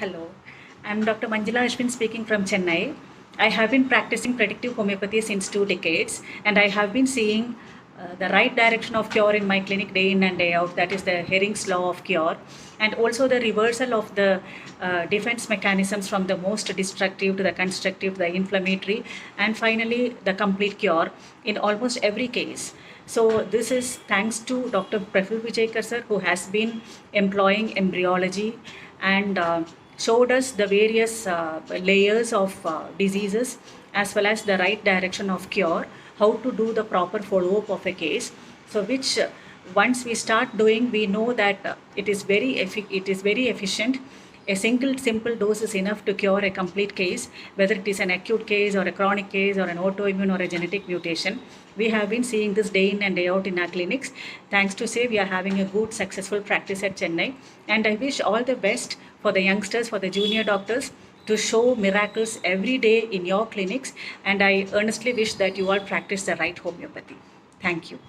Hello, I'm Dr. Manjula Ashwin speaking from Chennai. I have been practicing predictive homeopathy since 2 decades, and I have been seeing the right direction of cure in my clinic day in and day out. That is the Herring's law of cure, and also the reversal of the defense mechanisms from the most destructive to the constructive, the inflammatory, and finally the complete cure in almost every case. So this is thanks to Dr. Prafullvijayakar sir, who has been employing embryology and showed us the various layers of diseases as well as the right direction of cure, how to do the proper follow-up of a case. So which once we start doing, we know that it is very efficient. A single simple dose is enough to cure a complete case, whether it is an acute case or a chronic case or an autoimmune or a genetic mutation. We have been seeing this day in and day out in our clinics. Thanks to say we are having a good successful practice at Chennai, and I wish all the best for the youngsters, for the junior doctors, to show miracles every day in your clinics, and I earnestly wish that you all practice the right homeopathy. Thank you.